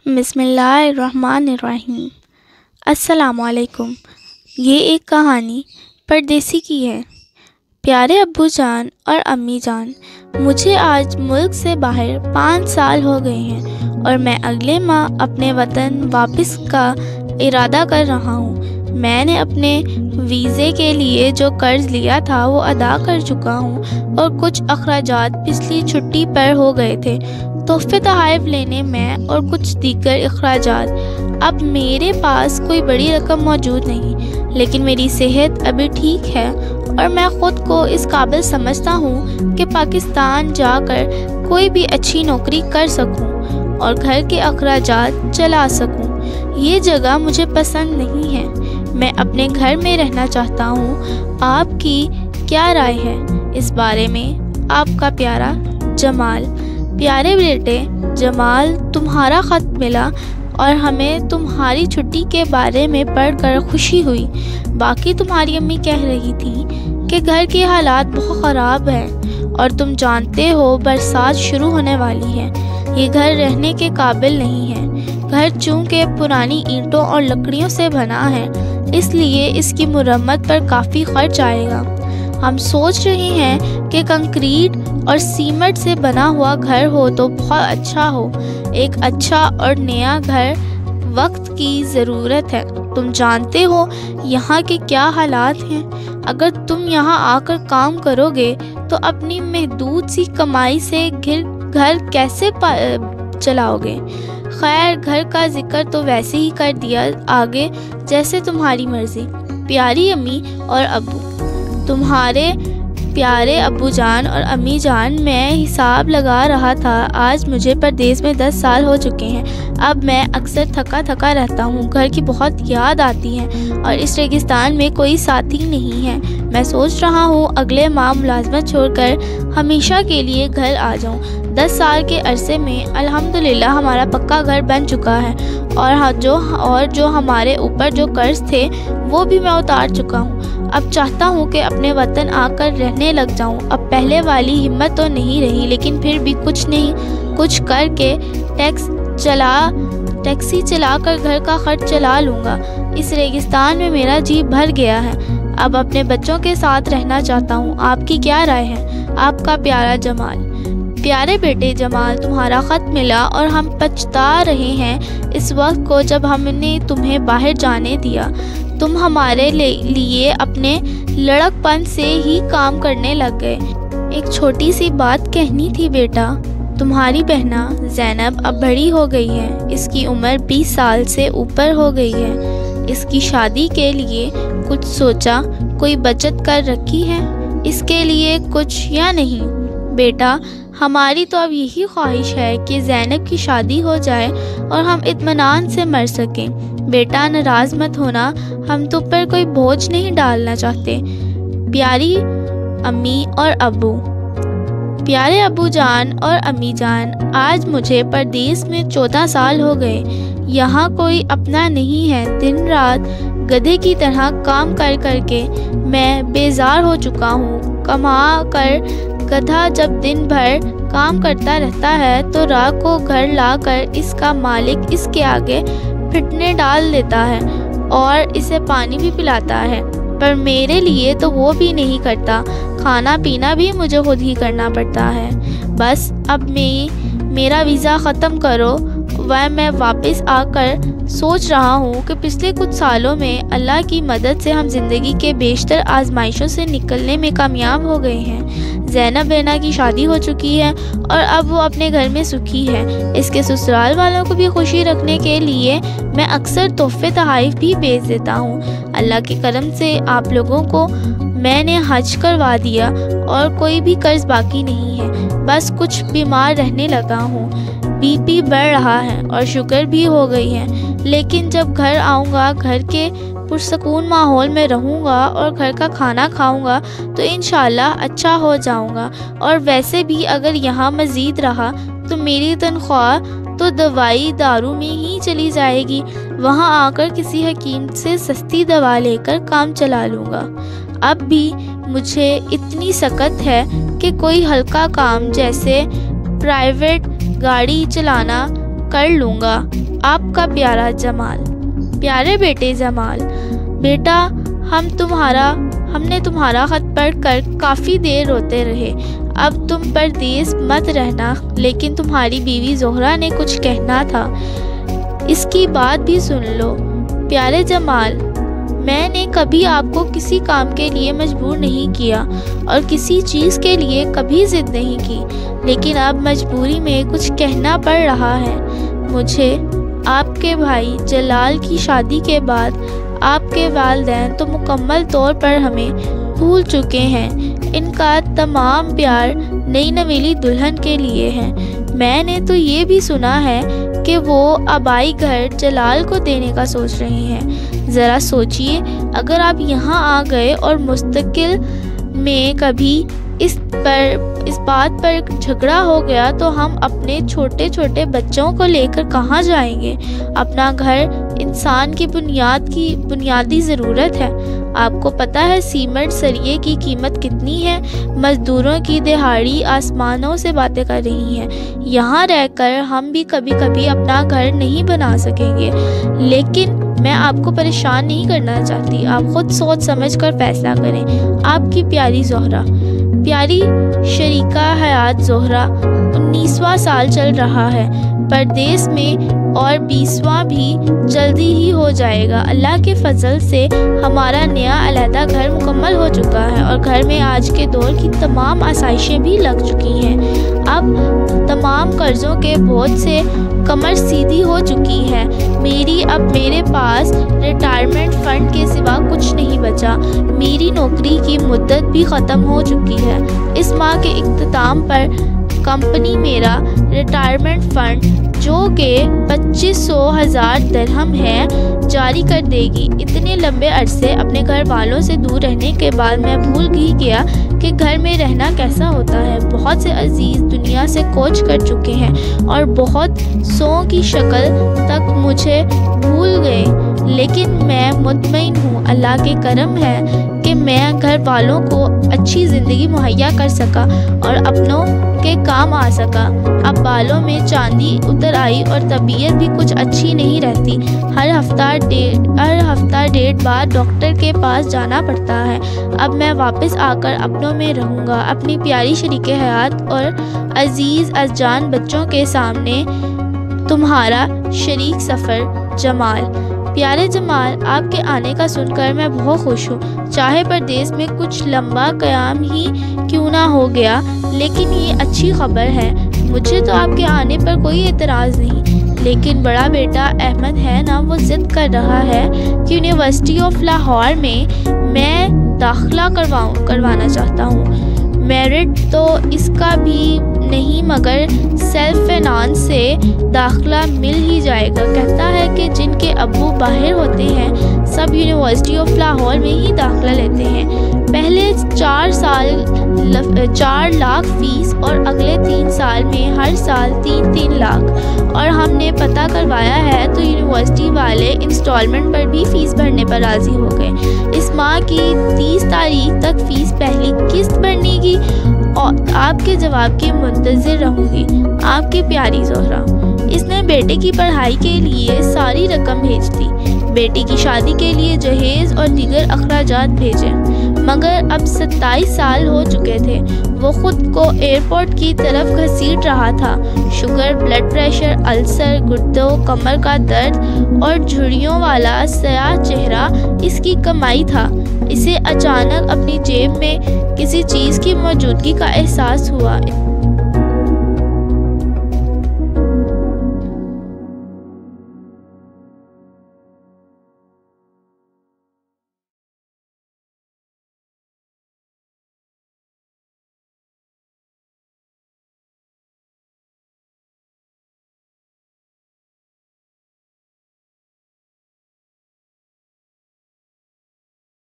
بسم اللہ الرحمن الرحیم۔ السلام علیکم۔ یہ ایک کہانی پردیسی کی ہے۔ پیارے ابو جان اور امی جان، مجھے آج ملک سے باہر 5 سال ہو گئے ہیں اور میں اگلے ماہ اپنے وطن واپس کا ارادہ کر رہا ہوں۔ میں نے اپنے ویزے کے لیے جو قرض لیا تھا وہ ادا کر چکا ہوں اور کچھ اخراجات پچھلی چھٹی پر ہو گئے تھے، تحفے تحائف لینے میں اور کچھ دیگر اخراجات۔ اب میرے پاس کوئی بڑی رقم موجود نہیں، لیکن میری صحت ابھی ٹھیک ہے اور میں خود کو اس قابل سمجھتا ہوں کہ پاکستان جا کر کوئی بھی اچھی نوکری کر سکوں اور گھر کے اخراجات چلا سکوں۔ یہ جگہ مجھے پسند نہیں ہے، میں اپنے گھر میں رہنا چاہتا ہوں۔ آپ کی کیا رائے ہے اس بارے میں؟ آپ کا پیارا جمال۔ پیارے بیٹے جمال، تمہارا خط ملا اور ہمیں تمہاری چھٹی کے بارے میں پڑھ کر خوشی ہوئی۔ باقی تمہاری امی کہہ رہی تھی کہ گھر کے حالات بہت خراب ہیں اور تم جانتے ہو برسات شروع ہونے والی ہے۔ یہ گھر رہنے کے قابل نہیں ہے۔ گھر چونکہ پرانی اینٹوں اور لکڑیوں سے بنا ہے، اس لیے اس کی مرمت پر کافی خرچ آئے گا۔ ہم سوچ رہے ہیں کہ کنکریٹ اور سیمنٹ سے بنا ہوا گھر ہو تو بہت اچھا ہو۔ ایک اچھا اور نیا گھر وقت کی ضرورت ہے۔ تم جانتے ہو یہاں کے کیا حالات ہیں۔ اگر تم یہاں آ کر کام کرو گے تو اپنی محدود سی کمائی سے گھر کیسے چلاؤ گے؟ خیر، گھر کا ذکر تو ویسے ہی کر دیا، آگے جیسے تمہاری مرضی۔ پیاری امی اور ابو، تمہارے پیارے ابو جان اور امی جان، میں حساب لگا رہا تھا، آج مجھے پردیس میں 10 سال ہو چکے ہیں۔ اب میں اکثر تھکا رہتا ہوں، گھر کی بہت یاد آتی ہے اور اس ریگستان میں کوئی ساتھی نہیں ہے۔ میں سوچ رہا ہوں اگلے ماہ ملازمت چھوڑ کر ہمیشہ کے لیے گھر آ جاؤں۔ 10 سال کے عرصے میں الحمدللہ ہمارا پکا گھر بن چکا ہے اور جو ہمارے اوپر جو قرض تھے وہ بھی میں اتار چکا ہوں۔ اب چاہتا ہوں کہ اپنے وطن آ کر رہنے لگ جاؤں۔ اب پہلے والی ہمت تو نہیں رہی، لیکن پھر بھی کچھ کر کے ٹیکسی چلا کر گھر کا خرچ چلا لوں گا۔ اس ریگستان میں میرا جی بھر گیا ہے، اب اپنے بچوں کے ساتھ رہنا چاہتا ہوں۔ آپ کی کیا رائے ہے؟ آپ کا پیارا جمال۔ پیارے بیٹے جمال، تمہارا خط ملا اور ہم پچھتا رہے ہیں اس وقت کو جب ہم نے تمہیں باہر جانے دیا۔ تم ہمارے لیے اپنے لڑک پن سے ہی کام کرنے لگ گئے۔ ایک چھوٹی سی بات کہنی تھی بیٹا، تمہاری بہنا زینب اب بڑی ہو گئی ہے، اس کی عمر 20 سال سے اوپر ہو گئی ہے۔ اس کی شادی کے لیے کچھ سوچا، کوئی بچت کر رکھی ہے اس کے لیے کچھ یا نہیں؟ بیٹا، ہماری تو اب یہی خواہش ہے کہ زینب کی شادی ہو جائے اور ہم اطمینان سے مر سکیں۔ بیٹا، ناراض مت ہونا، ہم تم پر کوئی بوجھ نہیں ڈالنا چاہتے۔ پیاری امی اور ابو۔ پیارے ابو جان اور امی جان، آج مجھے پردیس میں 14 سال ہو گئے۔ یہاں کوئی اپنا نہیں ہے۔ دن رات گدھے کی طرح کام کر کے میں بیزار ہو چکا ہوں۔ کما کر گدھا جب دن بھر کام کرتا رہتا ہے تو رات کو گھر لا کر اس کا مالک اس کے آگے پھٹنے ڈال دیتا ہے اور اسے پانی بھی پلاتا ہے، پر میرے لیے تو وہ بھی نہیں کرتا۔ کھانا پینا بھی مجھے خود ہی کرنا پڑتا ہے۔ بس اب میرا ویزا ختم کرو، میں واپس آ کر سوچ رہا ہوں کہ پچھلے کچھ سالوں میں اللہ کی مدد سے ہم زندگی کے بیشتر آزمائشوں سے نکلنے میں کامیاب ہو گئے ہیں۔ زینب بینا کی شادی ہو چکی ہے اور اب وہ اپنے گھر میں سکھی ہے۔ اس کے سسرال والوں کو بھی خوشی رکھنے کے لیے میں اکثر تحفے تحائف بھی بھیج دیتا ہوں۔ اللہ کے کرم سے آپ لوگوں کو میں نے حج کروا دیا اور کوئی بھی قرض باقی نہیں ہے۔ بس کچھ بیمار رہنے لگا ہوں، بی پی بڑھ رہا ہے اور شوگر بھی ہو گئی ہے، لیکن جب گھر آؤں گا، گھر کے پرسکون ماحول میں رہوں گا اور گھر کا کھانا کھاؤں گا تو انشاءاللہ اچھا ہو جاؤں گا۔ اور ویسے بھی اگر یہاں مزید رہا تو میری تنخواہ تو دوائی دارو میں ہی چلی جائے گی، وہاں آ کر کسی حکیم سے سستی دوا لے کر کام چلا لوں گا۔ اب بھی مجھے اتنی سکت ہے کہ کوئی ہلکا کام جیسے پرائیویٹ گاڑی چلانا کر لوں گا، آپ کا پیارا جمال۔ پیارے بیٹے جمال، بیٹا ہم نے تمہارا خط پڑھ کر کافی دیر روتے رہے۔ اب تم پردیس مت رہنا، لیکن تمہاری بیوی زہرا نے کچھ کہنا تھا، اس کی بات بھی سن لو۔ پیارے جمال، میں نے کبھی آپ کو کسی کام کے لیے مجبور نہیں کیا اور کسی چیز کے لیے کبھی ضد نہیں کی، لیکن اب مجبوری میں کچھ کہنا پڑ رہا ہے مجھے۔ آپ کے بھائی جلال کی شادی کے بعد آپ کے والدین تو مکمل طور پر ہمیں بھول چکے ہیں۔ ان کا تمام پیار نئی نویلی دلہن کے لیے ہے۔ میں نے تو یہ بھی سنا ہے کہ وہ آبائی گھر جلال کو دینے کا سوچ رہے ہیں۔ ذرا سوچئے، اگر آپ یہاں آ گئے اور مستقل میں کبھی اس بات پر جھگڑا ہو گیا تو ہم اپنے چھوٹے چھوٹے بچوں کو لے کر کہاں جائیں گے؟ اپنا گھر انسان کی بنیادی ضرورت ہے۔ آپ کو پتہ ہے سیمنٹ سریے کی قیمت کتنی ہے؟ مزدوروں کی دہاڑی آسمانوں سے باتیں کر رہی ہیں۔ یہاں رہ کر ہم بھی کبھی کبھی اپنا گھر نہیں بنا سکیں گے، لیکن میں آپ کو پریشان نہیں کرنا چاہتی۔ آپ خود سوچ سمجھ کر فیصلہ کریں۔ آپ کی پیاری زہرا۔ پیاری شریکہ حیات زہرا، 19واں سال چل رہا ہے پردیس میں اور 20واں بھی جلدی ہی ہو جائے گا۔ اللہ کے فضل سے ہمارا نیا علیحدہ گھر مکمل ہو چکا ہے اور گھر میں آج کے دور کی تمام آسائشیں بھی لگ چکی ہیں۔ اب تمام قرضوں کے بوجھ سے کمر سیدھی ہو چکی ہے میری۔ اب میرے پاس ریٹائرمنٹ فنڈ کے سوا کچھ نہیں بچا۔ میری نوکری کی مدت بھی ختم ہو چکی ہے۔ اس ماہ کے اختتام پر کمپنی میرا ریٹائرمنٹ فنڈ، جو کہ 25,000 درہم ہے، جاری کر دے گی۔ اتنے لمبے عرصے اپنے گھر والوں سے دور رہنے کے بعد میں بھول ہی گیا کہ گھر میں رہنا کیسا ہوتا ہے۔ بہت سے عزیز دنیا سے کوچ کر چکے ہیں اور بہت سو کی شکل تک مجھے بھول گئے، لیکن میں مطمئن ہوں اللہ کے کرم ہے کہ میں گھر والوں کو اچھی زندگی مہیا کر سکا اور اپنوں کے کام آ سکا۔ اب بالوں میں چاندی اتر آئی اور طبیعت بھی کچھ اچھی نہیں رہتی۔ ہر ہفتہ ڈیڑھ بار ڈاکٹر کے پاس جانا پڑتا ہے۔ اب میں واپس آ کر اپنوں میں رہوں گا، اپنی پیاری شریک حیات اور عزیز جان بچوں کے سامنے تمہارا شریک سفر جمال۔ پیارے جمال، آپ کے آنے کا سن کر میں بہت خوش ہوں، چاہے پردیس میں کچھ لمبا قیام ہی کیوں نہ ہو گیا، لیکن یہ اچھی خبر ہے۔ مجھے تو آپ کے آنے پر کوئی اعتراض نہیں، لیکن بڑا بیٹا احمد ہے نا، وہ ضد کر رہا ہے کہ یونیورسٹی آف لاہور میں داخلہ کروانا چاہتا ہوں۔ میرٹ تو اس کا بھی نہیں، مگر سیلف فائنانس سے داخلہ مل ہی جائے گا۔ کہتا ہے کہ جن کے ابو باہر ہوتے ہیں سب یونیورسٹی آف لاہور میں ہی داخلہ لیتے ہیں۔ پہلے 4 لاکھ فیس اور اگلے 3 سال میں ہر سال 3 لاکھ، اور ہم نے پتہ کروایا ہے تو یونیورسٹی والے انسٹالمنٹ پر بھی فیس بھرنے پر راضی ہو گئے۔ اس ماہ کی 30 تاریخ تک فیس پہلی قسط بھرنے کی اور آپ کے جواب کے منتظر رہوں گی۔ آپ کی پیاری زہرا۔ اس نے بیٹے کی پڑھائی کے لیے ساری رقم بھیج دی، بیٹی کی شادی کے لیے جہیز اور دیگر اخراجات بھیجے، مگر اب 27 سال ہو چکے تھے۔ وہ خود کو ایئرپورٹ کی طرف گھسیٹ رہا تھا۔ شوگر، بلڈ پریشر، السر، گردوں، کمر کا درد اور جھریوں والا سیاہ چہرہ اس کی کمائی تھا۔ اسے اچانک اپنی جیب میں کسی چیز کی موجودگی کا احساس ہوا۔